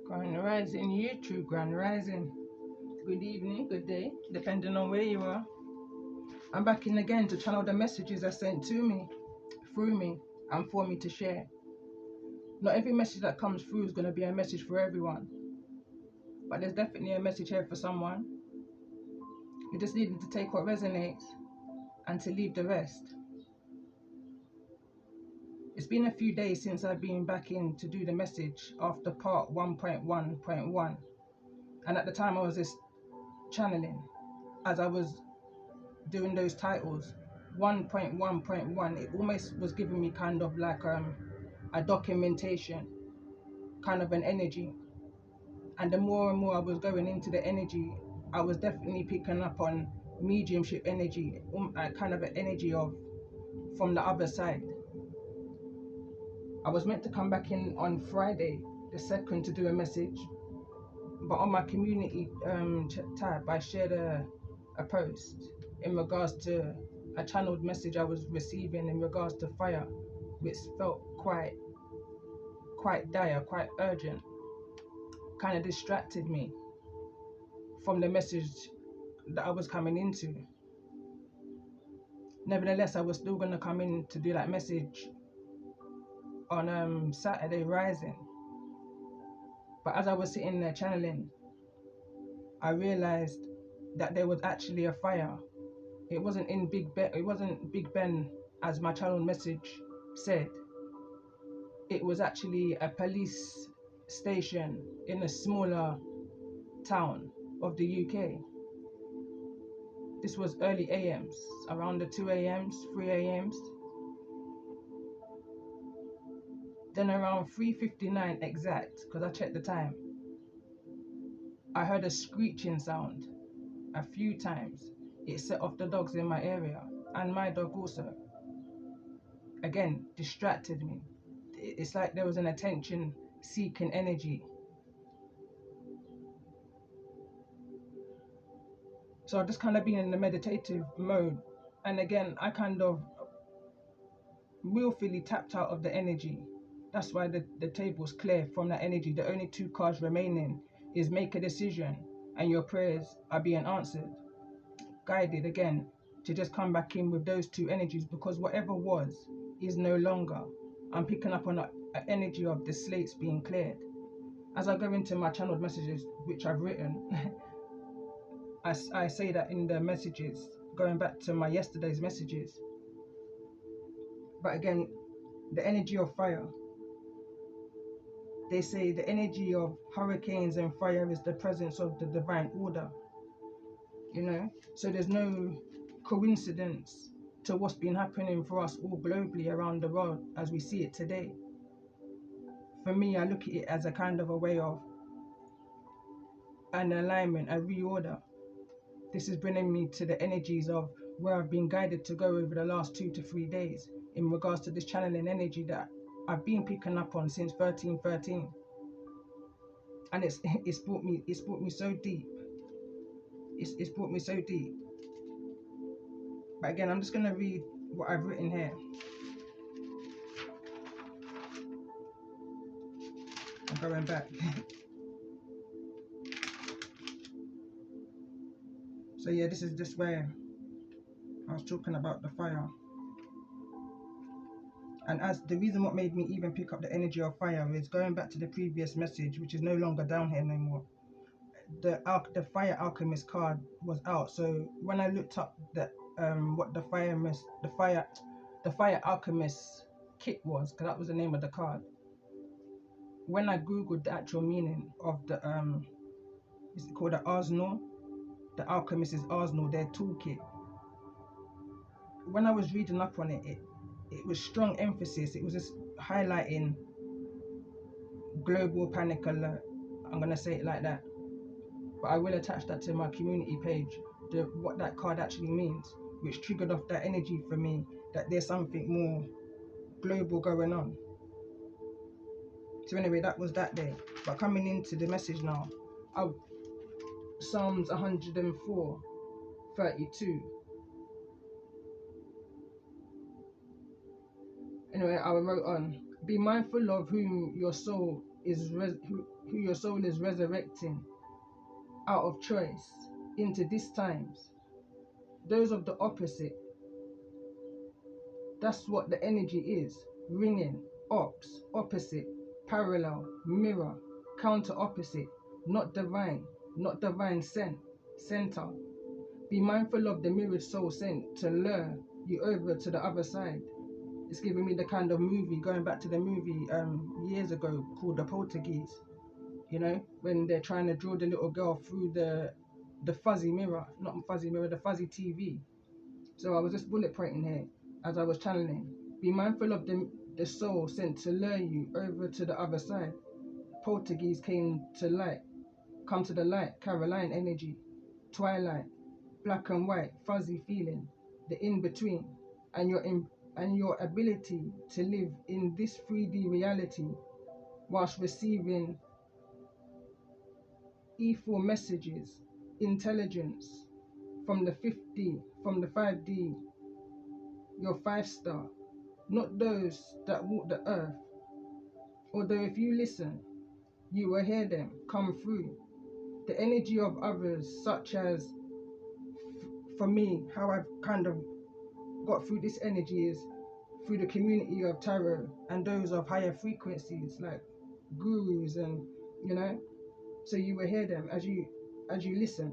Grand Rising YouTube, Grand Rising. Good evening, good day, depending on where you are. I'm back in again to channel the messages are sent to me, through me, and for me to share. Not every message that comes through is going to be a message for everyone, but there's definitely a message here for someone. You just needed to take what resonates and to leave the rest. It's been a few days since I've been back in to do the message after part 1.1.1, and at the time I was just channeling as I was doing those titles. 1.1.1, it almost was giving me kind of like a documentation, kind of an energy. And the more and more I was going into the energy, I was definitely picking up on mediumship energy, kind of an energy of from the other side. I was meant to come back in on Friday the 2nd to do a message, but on my community tab I shared a post in regards to a channeled message I was receiving in regards to fire, which felt quite dire, quite urgent, kind of distracted me from the message that I was coming into. Nevertheless, I was still going to come in to do that message on Saturday rising. But as I was sitting there channeling, I realized that there was actually a fire. It wasn't in Big Ben. It wasn't Big Ben as my channel message said. It was actually a police station in a smaller town of the UK. This was early AMs, around the 2 AMs, 3 AMs. Then around 3:59 exact, because I checked the time, I heard a screeching sound a few times. It set off the dogs in my area, and my dog also. Again, distracted me. It's like there was an attention-seeking energy. So I've just kind of been in the meditative mode, and again, I kind of willfully tapped out of the energy. That's why the table's clear from that energy. The only 2 cards remaining is make a decision, and your prayers are being answered. Guided again to just come back in with those 2 energies, because whatever was is no longer. I'm picking up on an energy of the slates being cleared. As I go into my channeled messages, which I've written, I say that in the messages, going back to my yesterday's messages. But again, the energy of fire. They say the energy of hurricanes and fire is the presence of the divine order. So there's no coincidence to what's been happening for us all globally around the world as we see it today. For me, I look at it as a kind of a way of an alignment, a reorder. This is bringing me to the energies of where I've been guided to go over the last 2 to 3 days in regards to this channeling energy that I've been picking up on since 1313. And it's brought me so deep. It's brought me so deep. But again, I'm just going to read what I've written here. I'm going back. So yeah, this is just where I was talking about the fire. And as the reason what made me even pick up the energy of fire is going back to the previous message, which is no longer down here no more. The fire alchemist card was out. So when I looked up what the fire alchemist kit was, because that was the name of the card. When I googled the actual meaning of the is it called the arsenal? The alchemist is arsenal, their toolkit. When I was reading up on it, it was strong emphasis. It was just highlighting global panic alert. I'm gonna say it like that. But I will attach that to my community page, what that card actually means, which triggered off that energy for me that there's something more global going on. So anyway, that was that day. But coming into the message now, Psalms 104:32. Anyway, I wrote on, be mindful of whom your soul who your soul is resurrecting out of choice into these times. Those of the opposite, that's what the energy is. Ringing, opposite, parallel, mirror, counter opposite, not divine, center. Be mindful of the mirrored soul sent to lure you over to the other side. It's giving me the kind of movie, going back to the movie years ago called The Portuguese. You know, when they're trying to draw the little girl through the fuzzy mirror, not fuzzy mirror, the fuzzy TV. So I was just bullet pointing here as I was channeling. Be mindful of the soul sent to lure you over to the other side. Portuguese come to the light, Caroline energy, twilight, black and white, fuzzy feeling, the in-between, and your ability to live in this 3D reality whilst receiving E4 messages, intelligence from the 5D, your 5-star, not those that walk the earth. Although if you listen, you will hear them come through. The energy of others, such as, for me, how I've kind of got through this energy is through the community of tarot and those of higher frequencies like gurus, and you know, so you will hear them as you listen.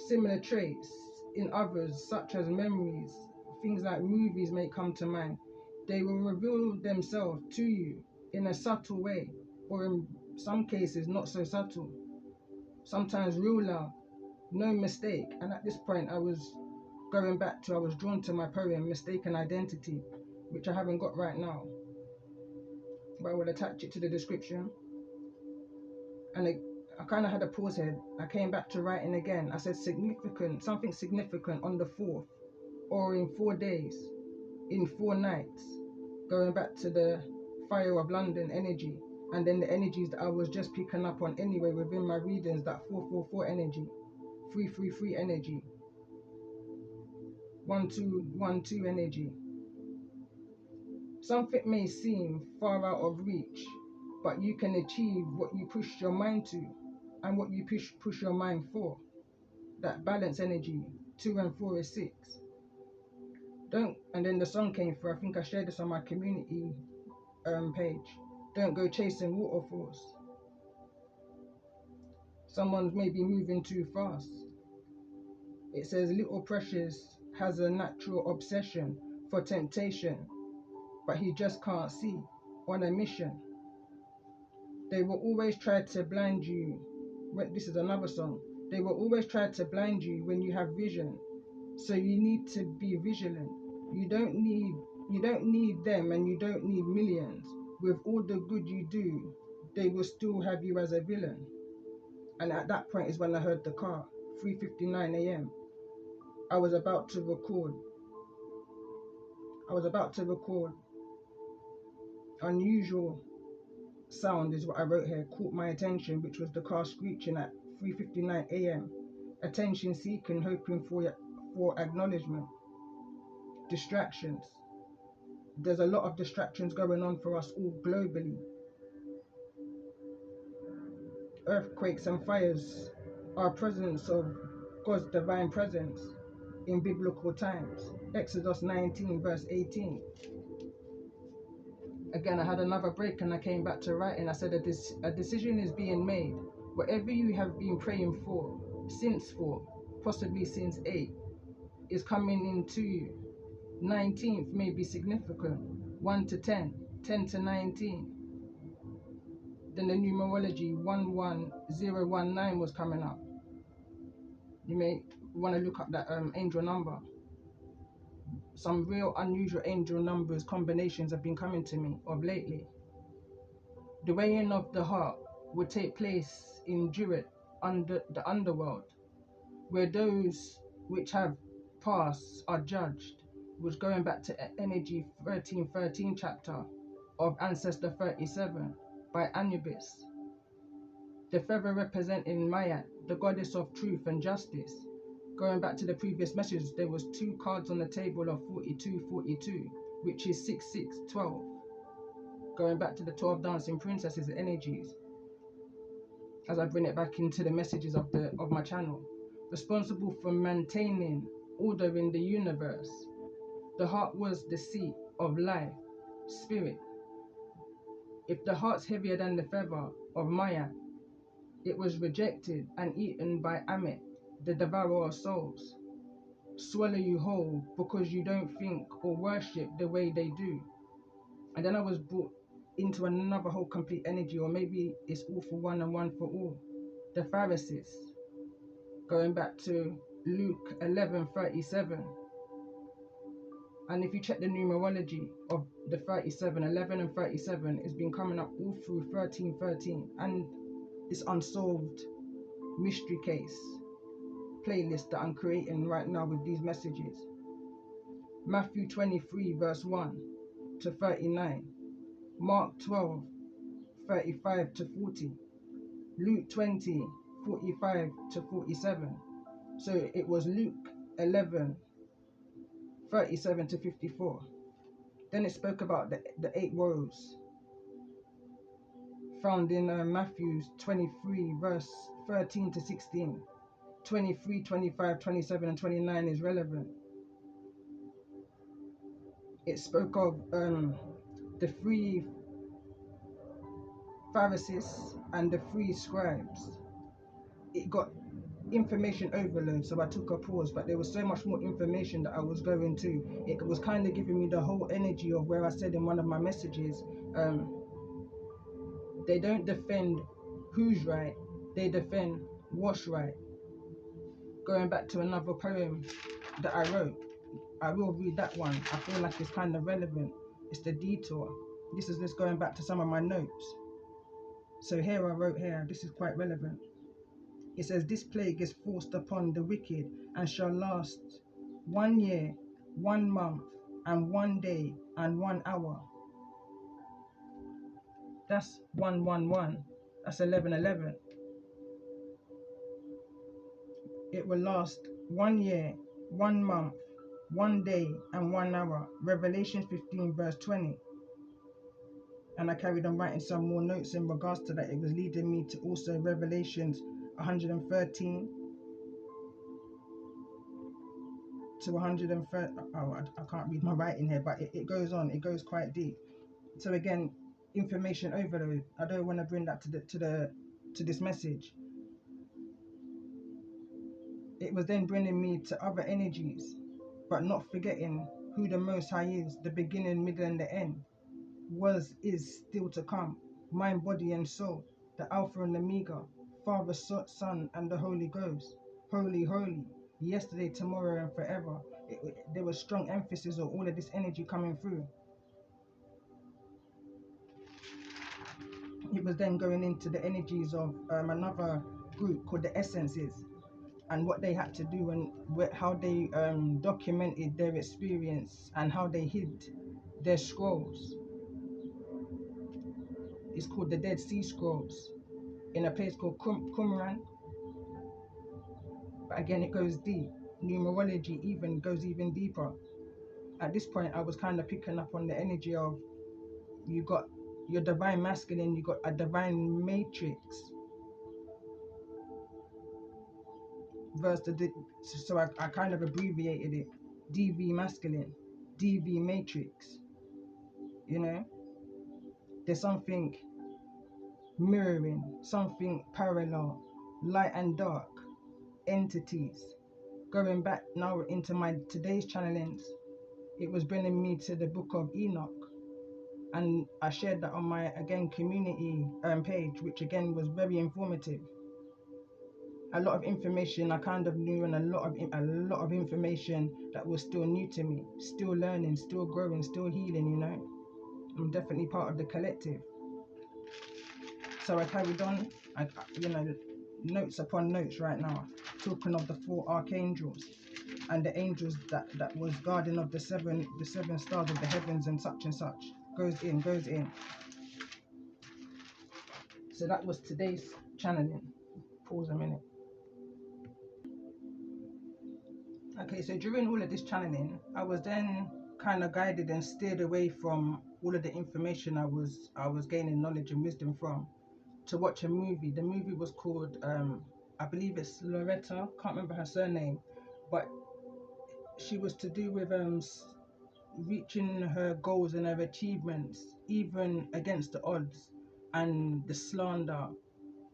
Similar traits in others, such as memories, things like movies may come to mind. They will reveal themselves to you in a subtle way, or in some cases not so subtle. Sometimes real loud, no mistake. And at this point I was drawn to my poem Mistaken Identity, which I haven't got right now, but I will attach it to the description. And I kind of had a pause here. I came back to writing again. I said something significant on the 4th, or in 4 days, in 4 nights, going back to the Fire of London energy, and then the energies that I was just picking up on anyway within my readings, that 444 energy, 333 energy, 1212 energy. Something may seem far out of reach, but you can achieve what you push your mind to and what you push your mind for. That balance energy, 2 and 4 is 6. And then the song came through. I think I shared this on my community page. Don't go chasing waterfalls. Someone's maybe moving too fast. It says Little Precious has a natural obsession for temptation, but he just can't see, on a mission. They will always try to blind you. This is another song. They will always try to blind you when you have vision. So you need to be vigilant. You don't need them, and you don't need millions. With all the good you do, they will still have you as a villain. And at that point is when I heard the car, 3:59 a.m. I was about to record. Unusual sound is what I wrote here, caught my attention, which was the car screeching at 3:59 a.m. Attention seeking, hoping for acknowledgement. Distractions. There's a lot of distractions going on for us all globally. Earthquakes and fires are presence of God's divine presence in biblical times. Exodus 19 verse 18. Again, I had another break and I came back to writing. I said a decision is being made. Whatever you have been praying for, possibly since 8, is coming into you. 19th may be significant. 1 to 10, 10 to 19. Then the numerology 11019 was coming up. You may want to look up that angel number. Some real unusual angel numbers combinations have been coming to me of lately. The weighing of the heart would take place in Druid, under the underworld, where those which have passed are judged. Was going back to energy 1313 chapter of Ancestor 37 by Anubis. The feather representing Maya, the goddess of truth and justice. Going back to the previous message, there was 2 cards on the table of 4242, which is 6612. Going back to the 12 dancing princesses energies, as I bring it back into the messages of my channel. Responsible for maintaining order in the universe. The heart was the seat of life, spirit. If the heart's heavier than the feather of Maya, it was rejected and eaten by Amet, the devourer of souls. Swallow you whole because you don't think or worship the way they do. And then I was brought into another whole complete energy, or maybe it's all for one and one for all. The Pharisees, going back to Luke 11:37. And if you check the numerology of the 37, 11 and 37, it's been coming up all through 13:13, and it's unsolved mystery case playlist that I'm creating right now with these messages. Matthew 23 verse 1 to 39, Mark 12 35 to 40, Luke 20 45 to 47. So it was Luke 11 37 to 54. Then it spoke about the 8 woes found in Matthew 23 verse 13 to 16. 23, 25, 27 and 29 is relevant. It spoke of the 3 Pharisees and the 3 scribes. It got information overload, so I took a pause, but there was so much more information that I was going to. It was kind of giving me the whole energy of where I said in one of my messages, they don't defend who's right, they defend what's right. Going back to another poem that I wrote, I will read that one. I feel like it's kind of relevant. It's the detour. This is just going back to some of my notes. So here I wrote here, this is quite relevant. It says, this plague is forced upon the wicked and shall last 1 year, 1 month, and 1 day, and 1 hour. That's 111. That's 1111. It will last 1 year, 1 month, 1 day, and 1 hour. Revelation 15 verse 20. And I carried on writing some more notes in regards to that. It was leading me to also Revelations 113 to 130. Oh, I can't read my writing here, but it goes on. It goes quite deep. So again, information overload. I don't want to bring that to this message. It was then bringing me to other energies, but not forgetting who the Most High is, the beginning, middle, and the end. Was, is, still to come, mind, body, and soul, the Alpha and Omega, Father, Son, and the Holy Ghost. Holy, holy, yesterday, tomorrow, and forever. There was strong emphasis on all of this energy coming through. It was then going into the energies of another group called the Essences, and what they had to do, and how they documented their experience and how they hid their scrolls. It's called the Dead Sea Scrolls in a place called Qumran. But again, it goes deep. Numerology even goes even deeper. At this point, I was kind of picking up on the energy of, you got your divine masculine, you got a divine matrix. So I kind of abbreviated it, DV masculine, DV matrix. You know, there's something mirroring, something parallel, light and dark entities. Going back now into my today's channelings, it was bringing me to the book of Enoch, and I shared that on my community page, which again was very informative. A lot of information I kind of knew, and a lot of information that was still new to me, still learning, still growing, still healing. You know, I'm definitely part of the collective. So I carried on, notes upon notes right now, talking of the 4 archangels and the angels that was guardian of the seven stars of the heavens and such and such. Goes in. So that was today's channeling. Pause a minute. Okay, so during all of this channeling, I was then kind of guided and steered away from all of the information I was gaining knowledge and wisdom from, to watch a movie. The movie was called I believe it's Loretta, can't remember her surname, but she was to do with reaching her goals and her achievements even against the odds and the slander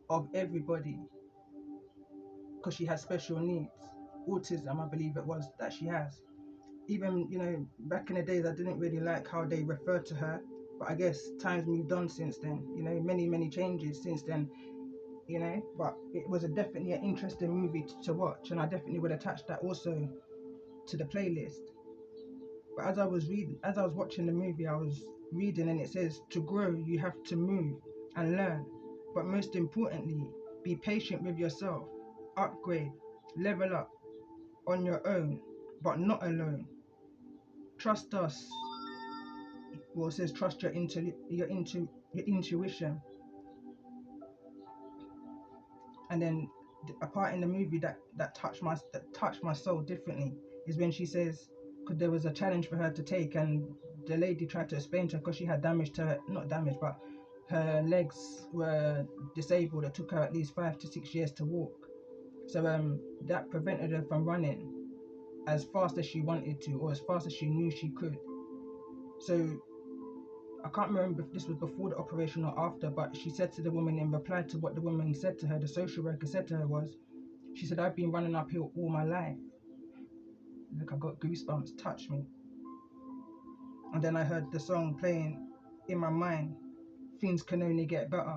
of everybody, because she has special needs, autism I believe it was that she has. Even, you know, back in the days I didn't really like how they referred to her, but I guess times moved on since then, you know, many changes since then, you know. But it was definitely an interesting movie to watch, and I definitely would attach that also to the playlist. But as I was watching the movie, I was reading, and it says to grow you have to move and learn, but most importantly, be patient with yourself, upgrade, level up on your own, but not alone. Trust us. Well, it says trust your intuition. And then a part in the movie that touched my soul differently is when she says, because there was a challenge for her to take, and the lady tried to explain to her, because she had damage to her, not damage, but her legs were disabled. It took her at least 5 to 6 years to walk. So that prevented her from running as fast as she wanted to, or as fast as she knew she could. So I can't remember if this was before the operation or after, but she said to the woman, in reply to what the woman said to her, the social worker said to her was, she said, I've been running uphill all my life. Look, I got goosebumps, touch me. And then I heard the song playing in my mind, things can only get better.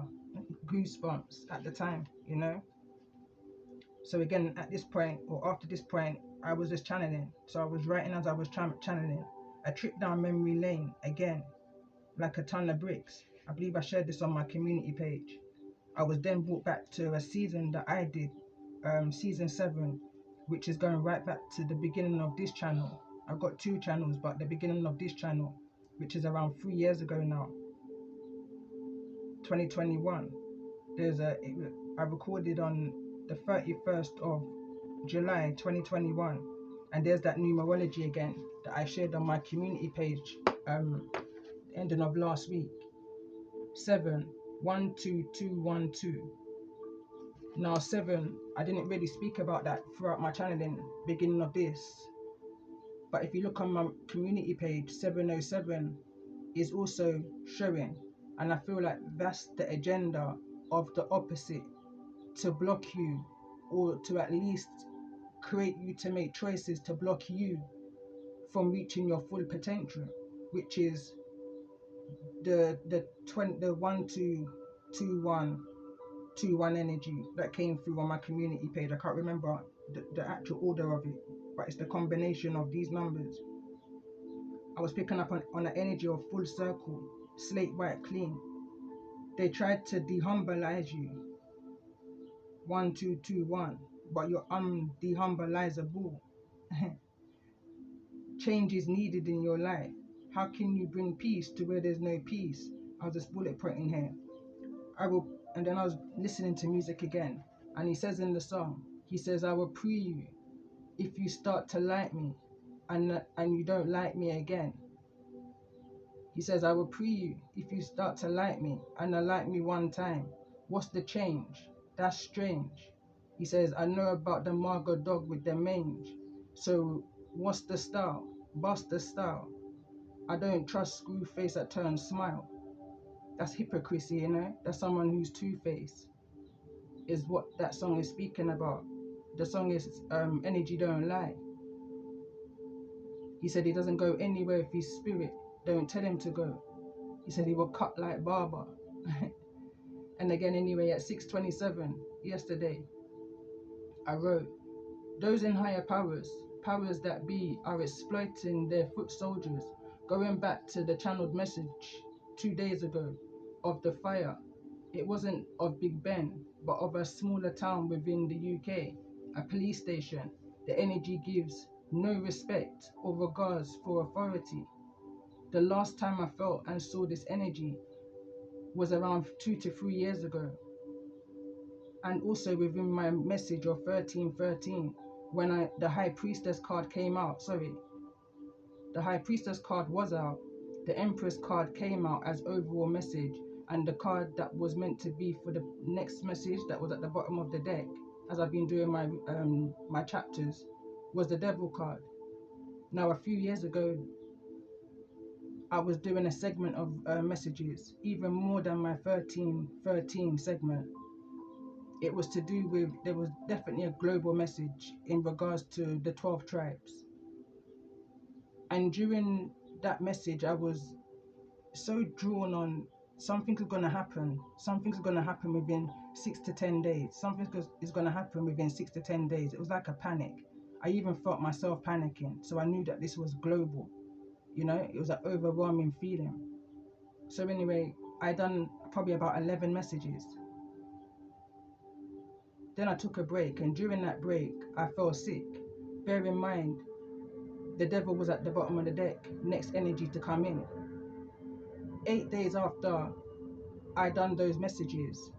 Goosebumps at the time, you know? So again, at this point, or after this point, I was just channeling. So I was writing as I was channeling. A trip down memory lane, again, like a ton of bricks. I believe I shared this on my community page. I was then brought back to a season that I did, season 7, which is going right back to the beginning of this channel. I've got 2 channels, but the beginning of this channel, which is around 3 years ago now, 2021. I recorded on the 31st of July 2021, and there's that numerology again that I shared on my community page, ending of last week. 7 1 2 2 1 2. Now 7, I didn't really speak about that throughout my channeling beginning of this, but if you look on my community page, 707 is also showing, and I feel like that's the agenda of the opposite, to block you, or to at least create you to make choices to block you from reaching your full potential, which is the 1 2 2 1 energy that came through on my community page. I can't remember the actual order of it, but it's the combination of these numbers. I was picking up on the energy of full circle, slate white clean. They tried to dehumbleize you, 1 2 2 1, but you're undehumbleizable. Change is needed in your life. How can you bring peace to where there's no peace? I was just bullet pointing here. And then I was listening to music again, and he says in the song, he says, I will pre you if you start to like me, and you don't like me again. He says, I will pre you if you start to like me, and like me one time. What's the change? That's strange. He says, I know about the Margot dog with the mange. So what's the style? Bust the style. I don't trust screw face that turns smile. That's hypocrisy, you know? That's someone who's two-faced, is what that song is speaking about. The song is Energy Don't Lie. He said he doesn't go anywhere if his spirit don't tell him to go. He said he will cut like barber. And again, anyway, at 6:27 yesterday, I wrote, those in higher powers that be, are exploiting their foot soldiers. Going back to the channeled message 2 days ago of the fire, it wasn't of Big Ben, but of a smaller town within the UK, a police station. The energy gives no respect or regards for authority. The last time I felt and saw this energy was around 2 to 3 years ago. And also within my message of 1313, when the High Priestess card came out, the High Priestess card was out, The Empress card came out as overall message, and the card that was meant to be for the next message that was at the bottom of the deck, as I've been doing my chapters, was the Devil card. Now, a few years ago, I was doing a segment of messages, even more than my 1313 segment. It was to do with, there was definitely a global message in regards to the 12 tribes. And during that message, I was so drawn on something's going to happen. Something's going to happen within 6 to 10 days. Something is going to happen within 6 to 10 days. It was like a panic. I even felt myself panicking. So I knew that this was global. You know, it was an overwhelming feeling. So anyway, I done probably about 11 messages. Then I took a break, and during that break, I fell sick. Bear in mind, the devil was at the bottom of the deck, next energy to come in. 8 days after I done those messages,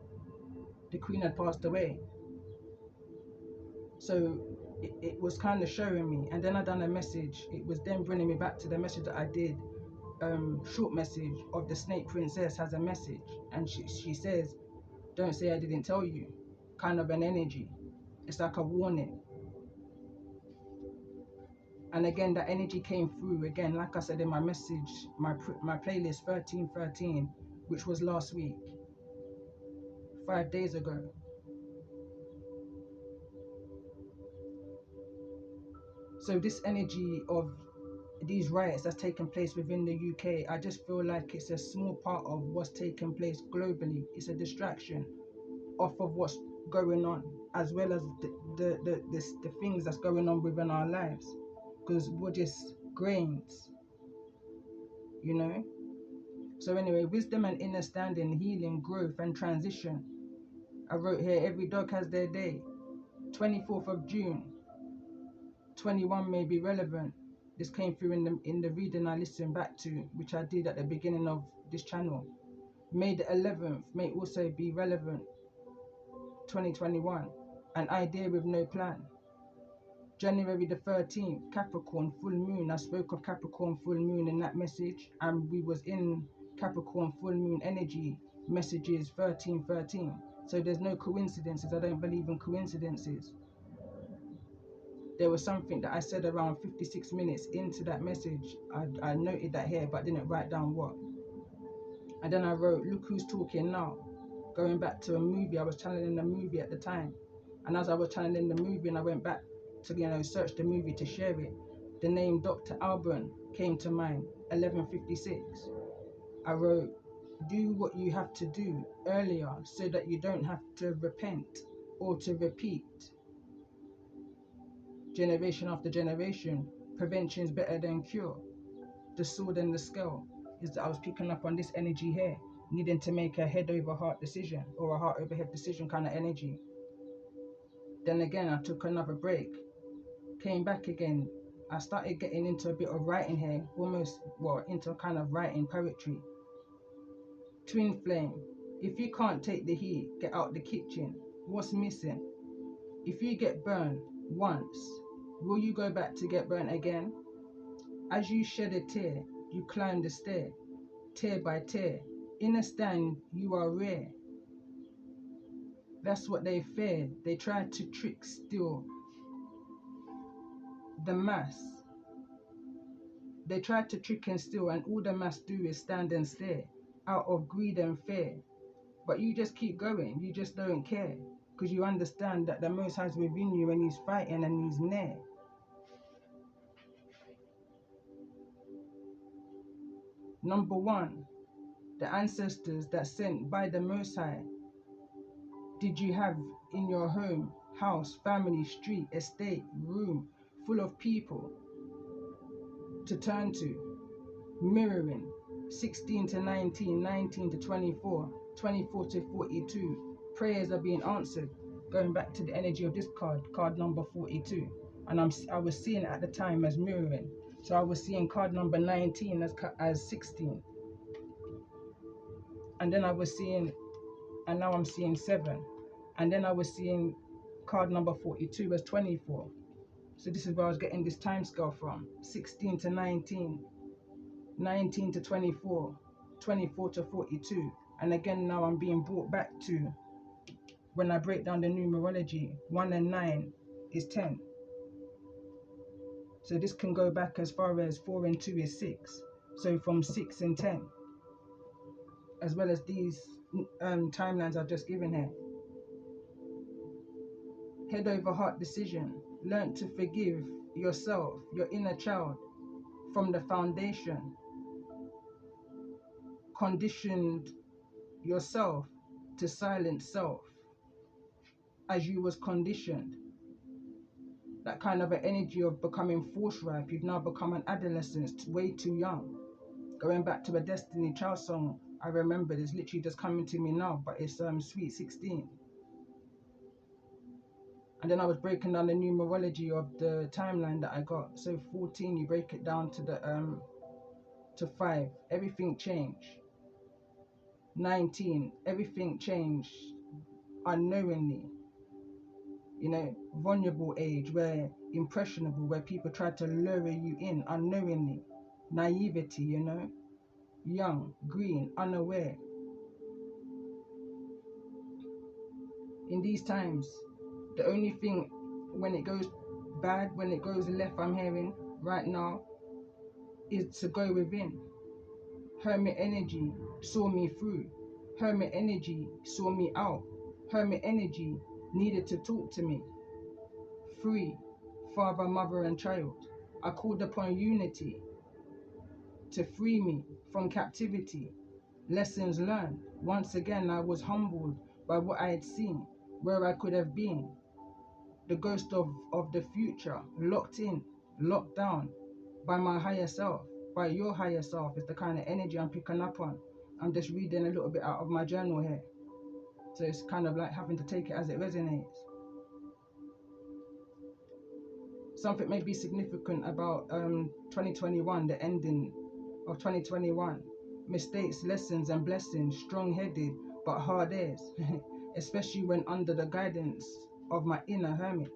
the Queen had passed away. So it was kind of showing me. And then I done a message. It was then bringing me back to the message that I did. Short message of the Snake Princess has a message, and she says, "Don't say I didn't tell you." Kind of an energy. It's like a warning. And again, that energy came through again, like I said in my message, my playlist 1313, which was last week, 5 days ago. So this energy of these riots that's taken place within the UK, I just feel like it's a small part of what's taking place globally. It's a distraction off of what's going on, as well as the things that's going on within our lives, because we're just grains, you know. So anyway, wisdom and understanding, healing, growth and transition. I wrote here, every dog has their day. 24th of June, 21 may be relevant. This came through in the reading I listened back to, which I did at the beginning of this channel. May the 11th may also be relevant. 2021, an idea with no plan. January the 13th, Capricorn full moon. I spoke of Capricorn full moon in that message, and we was in Capricorn full moon energy messages 1313. So there's no coincidences. I don't believe in coincidences. There was something that I said around 56 minutes into that message. I noted that here, but didn't write down what. And then I wrote, look who's talking now. Going back to a movie, I was channeling a movie at the time. And as I was channeling the movie and I went back to, search the movie to share it, the name Dr. Alban came to mind, 1156. I wrote, do what you have to do earlier so that you don't have to repent or to repeat. Generation after generation, prevention is better than cure. The sword and the scale is that I was picking up on this energy here, needing to make a head over heart decision, or a heart over head decision kind of energy. Then again, I took another break, came back again. I started getting into a bit of writing here, almost, well, into kind of writing poetry. Twin flame, if you can't take the heat, get out the kitchen. What's missing? If you get burned once, will you go back to get burnt again? As you shed a tear, you climb the stair, tear by tear. In a stand, you are rare. That's what they fear. They try to trick, steal the mass. They try to trick and steal, and all the mass do is stand and stare out of greed and fear. But you just keep going. You just don't care, because you understand that the Most High is within you, and He's fighting and He's near. Number one, the ancestors that sent by the Most High. Did you have in your home, house, family, street, estate, room full of people to turn to? Mirroring 16 to 19, 19 to 24, 24 to 42. Prayers are being answered. Going back to the energy of this card number 42. And I was seeing it at the time as mirroring. So I was seeing card number 19 as 16. And then I was seeing, and now I'm seeing 7. And then I was seeing card number 42 as 24. So this is where I was getting this time scale from, 16 to 19, 19 to 24, 24 to 42. And again, now I'm being brought back to, when I break down the numerology, 1 and 9 is 10. So this can go back as far as 4 and 2 is 6. So from 6 and 10, as well as these timelines I've just given here. Head over heart decision. Learn to forgive yourself, your inner child, from the foundation. Conditioned yourself to silence self as you was conditioned. That kind of an energy of becoming force ripe. You've now become an adolescent, way too young. Going back to a Destiny Child song I remember, it's literally just coming to me now, but it's Sweet 16. And then I was breaking down the numerology of the timeline that I got. So 14, you break it down to the to 5, everything changed. 19, everything changed unknowingly. You know, vulnerable age, where impressionable, where people try to lure you in unknowingly. Naivety, you know, young, green, unaware. In these times, the only thing, when it goes bad, when it goes left, I'm hearing right now, is to go within. Hermit energy saw me through. Hermit energy saw me out. Hermit energy needed to talk to me. Free, father, mother, and child. I called upon unity to free me from captivity. Lessons learned. Once again, I was humbled by what I had seen, where I could have been. The ghost of the future, locked in, locked down by my higher self, by your higher self, is the kind of energy I'm picking up on. I'm just reading a little bit out of my journal here. So it's kind of like having to take it as it resonates. Something may be significant about 2021, the ending of 2021. Mistakes, lessons, and blessings, strong-headed but hard airs, especially when under the guidance of my inner hermit.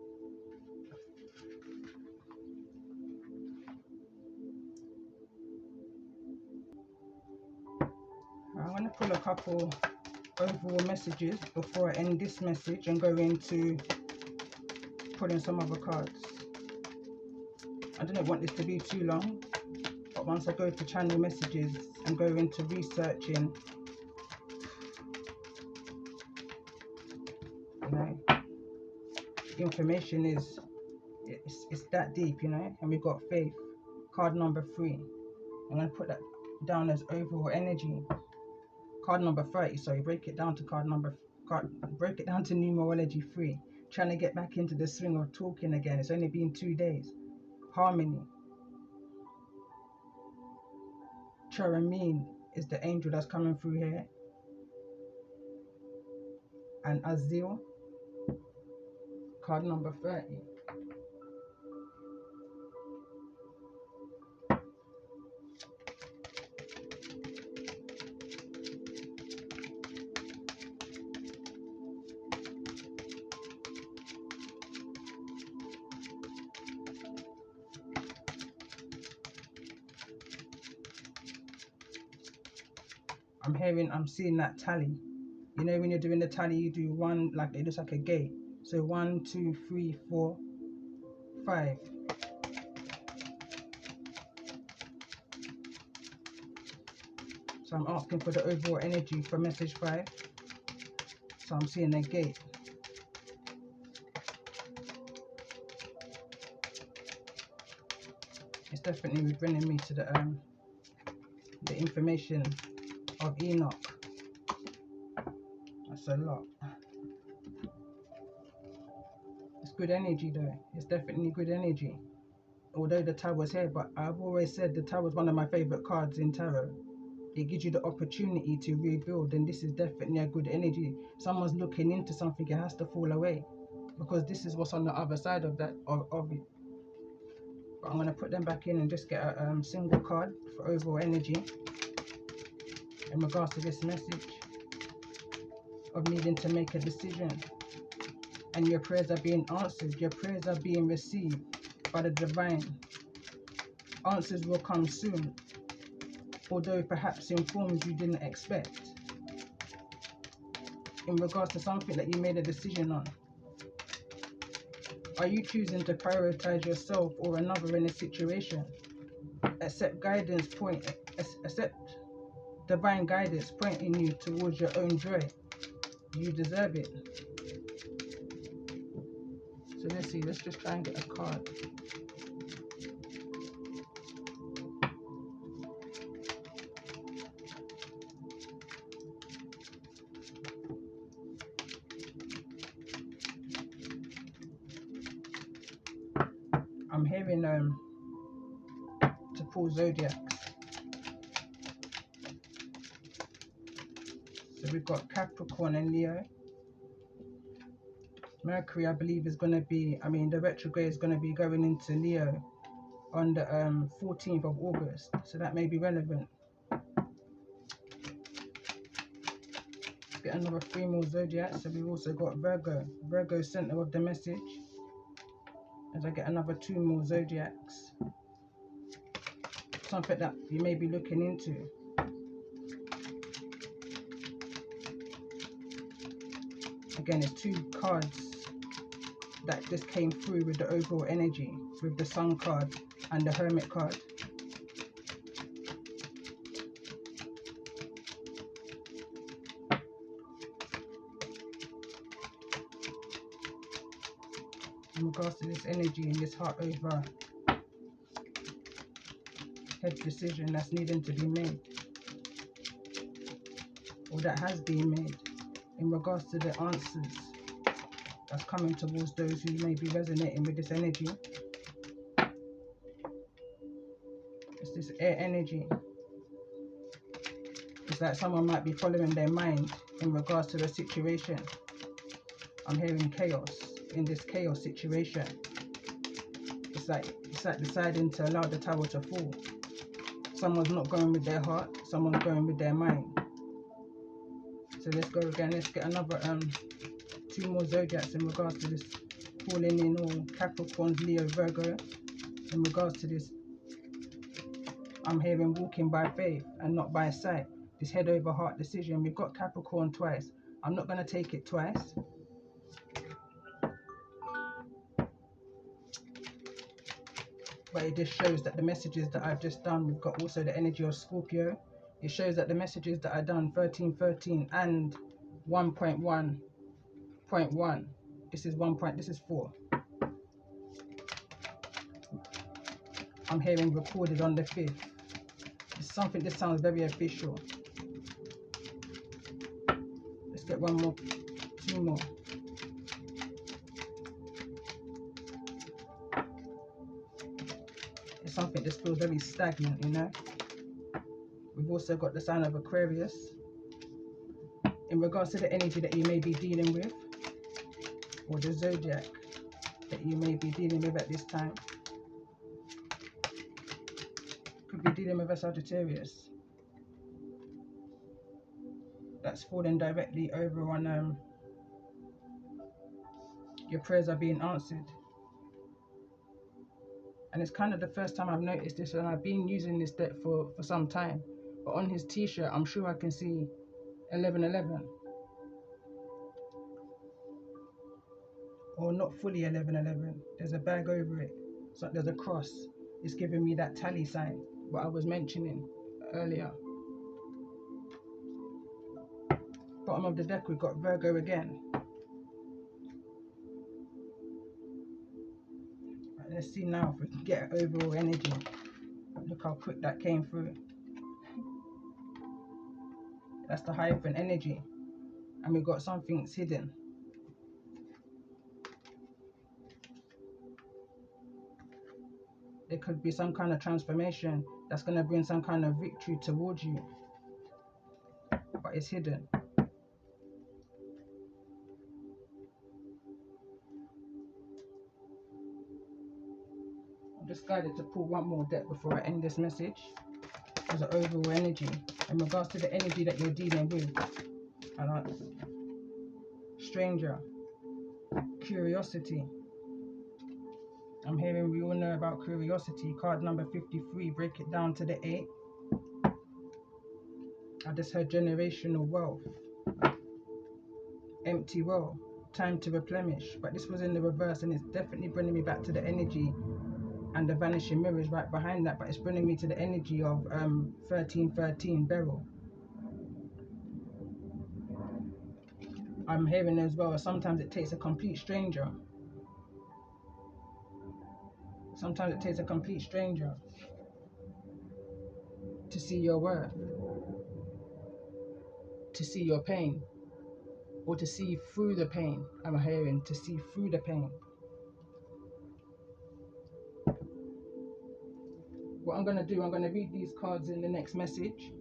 I want to pull a couple overall messages before I end this message and go into pulling some other cards. I don't want this to be too long, but once I go to channel messages and go into researching, you know, information is, it's that deep, you know. And we've got faith, card number 3. I'm going to put that down as overall energy. Card number 30, sorry, break it down to break it down to numerology 3. Trying to get back into the swing of talking again. It's only been 2 days. Harmony. Charamine is the angel that's coming through here. And Azil, card number 30. I'm seeing that tally. You know, when you're doing the tally, you do one, like it looks like a gate. So 1, 2, 3, 4, 5. So I'm asking for the overall energy for message 5. So I'm seeing a gate. It's definitely bringing me to the information of Enoch. That's a lot. It's good energy though. It's definitely good energy. Although the Tower's here, but I've always said the Tower's one of my favorite cards in tarot. It gives you the opportunity to rebuild, and this is definitely a good energy. Someone's looking into something, it has to fall away, because this is what's on the other side of that of it. But I'm going to put them back in and just get a single card for overall energy in regards to this message of needing to make a decision. And your prayers are being answered. Your prayers are being received by the divine. Answers will come soon. although perhaps in forms you didn't expect, in regards to something that you made a decision on. Are you choosing to prioritize yourself or another in a situation? Accept divine guidance pointing you towards your own joy. You deserve it. So let's see, let's just try and get a card. I'm hearing to pull zodiacs. So we've got Capricorn and Leo. Mercury, I believe, is going to be, the retrograde is going to be going into Leo on the 14th of August. So that may be relevant. Get another 3 more zodiacs. So we've also got Virgo. Virgo, center of the message. As I get another 2 more zodiacs. Something that you may be looking into. Again, it's 2 cards that just came through with the overall energy, with the Sun card and the Hermit card. In regards to this energy and this heart over head decision that's needing to be made, or that has been made, in regards to the answers that's coming towards those who may be resonating with this energy. It's this air energy. It's like someone might be following their mind in regards to the situation. I'm hearing chaos in this chaos situation. It's like deciding to allow the tower to fall. Someone's not going with their heart, someone's going with their mind. So let's go again. Let's get another 2 more zodiacs in regards to this falling in all Capricorns, Leo, Virgo. In regards to this, I'm hearing walking by faith and not by sight. This head over heart decision. We've got Capricorn twice. I'm not going to take it twice. But it just shows that the messages that I've just done, we've got also the energy of Scorpio. It shows that the messages that I've done 1313 and 1.1.1, this is 4. I'm hearing recorded on the 5th. It's something, this sounds very official. Let's get 1 more, 2 more. It's something that feels very stagnant, you know. We've also got the sign of Aquarius. In regards to the energy that you may be dealing with, or the zodiac that you may be dealing with at this time. Could be dealing with a Sagittarius that's falling directly over on your prayers are being answered. And it's kind of the first time I've noticed this, and I've been using this deck for some time. But on his t-shirt, I'm sure I can see 1111. Or not fully 1111. There's a bag over it. So there's a cross. It's giving me that tally sign, what I was mentioning earlier. Bottom of the deck, we've got Virgo again. Right, let's see now if we can get overall energy. Look how quick that came through. That's the Hierophant energy. And we've got something's hidden. There could be some kind of transformation that's going to bring some kind of victory towards you. But it's hidden. I'm just guided to pull 1 more deck before I end this message. There's an overall energy. In regards to the energy that you're dealing with. Stranger. Curiosity. I'm hearing we all know about curiosity. Card number 53. Break it down to the 8. I just heard generational wealth, empty well, time to replenish. But this was in the reverse, and it's definitely bringing me back to the energy, and the vanishing mirrors right behind that. But it's bringing me to the energy of 1313 beryl. I'm hearing as well, sometimes it takes a complete stranger. Sometimes it takes a complete stranger to see your worth, to see your pain, or to see through the pain. I'm hearing to see through the pain. What I'm going to do, I'm going to read these cards in the next message,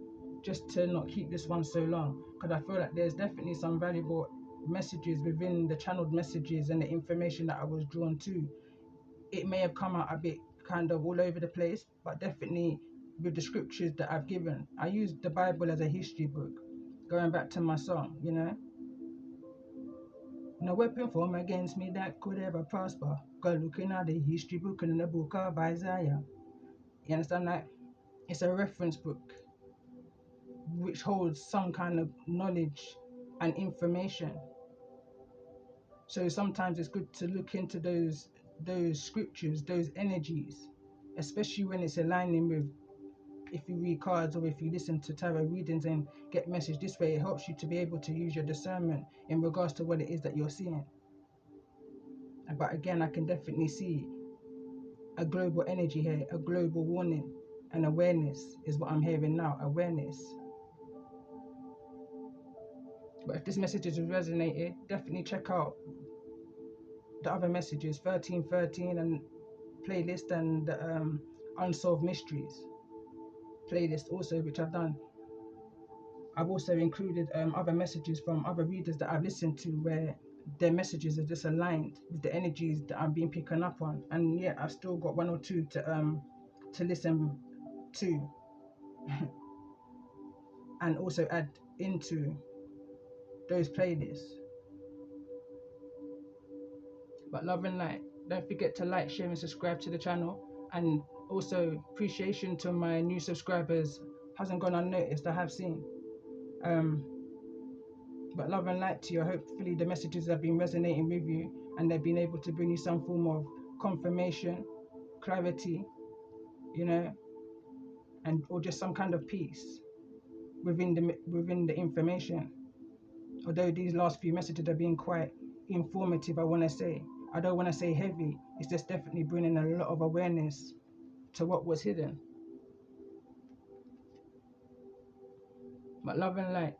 just to not keep this one so long, because I feel like there's definitely some valuable messages within the channeled messages and the information that I was drawn to. It may have come out a bit kind of all over the place, but definitely with the scriptures that I've given. I use the Bible as a history book, going back to my song, you know. No weapon formed against me that could ever prosper. God looking at the history book in the book of Isaiah. You understand that? It's a reference book which holds some kind of knowledge and information. So sometimes it's good to look into those scriptures, those energies, especially when it's aligning with, if you read cards or if you listen to tarot readings and get message this way, it helps you to be able to use your discernment in regards to what it is that you're seeing. But again, I can definitely see a global energy here, a global warning, and awareness is what I'm hearing now, awareness. But if this message has resonated, definitely check out the other messages, 1313 and playlist, and the Unsolved Mysteries playlist also, which I've done. I've also included other messages from other readers that I've listened to where their messages are just aligned with the energies that I'm being picking up on. And yeah, I've still got one or two to listen to and also add into those playlists. But love and light. Don't forget to like, share and subscribe to the channel. And also appreciation to my new subscribers. Hasn't gone unnoticed, I have seen. But love and light to you. Hopefully the messages have been resonating with you and they've been able to bring you some form of confirmation, clarity, you know, and or just some kind of peace within the information. Although these last few messages have been quite informative, I want to say. I don't want to say heavy. It's just definitely bringing a lot of awareness to what was hidden. But love and light.